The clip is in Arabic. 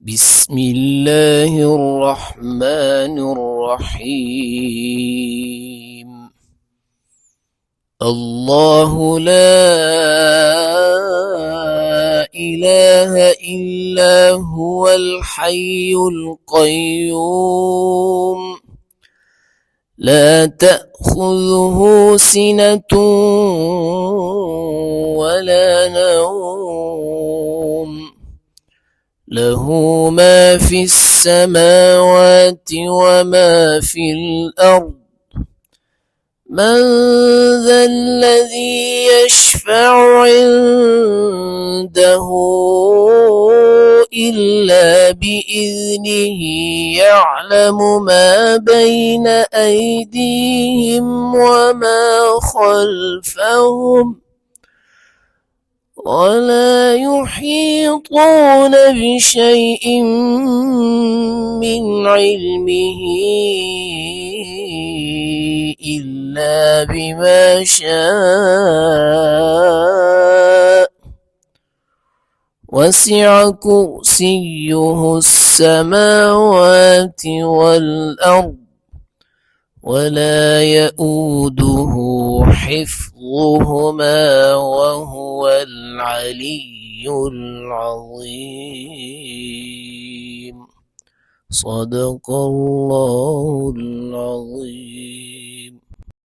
بسم الله الرحمن الرحيم. الله لا إله إلا هو الحي القيوم لا تأخذه سنة ولا نوم، له ما في السماوات وما في الأرض. من ذا الذي يشفع عنده إلا بإذنه، يعلم ما بين أيديهم وما خلفهم، ولا يحيطون بشيء من علمه إلا بما شاء، وسع كرسيه السماوات والأرض، ولا يؤوده حفظهما وهو العلي العظيم. صدق الله العظيم.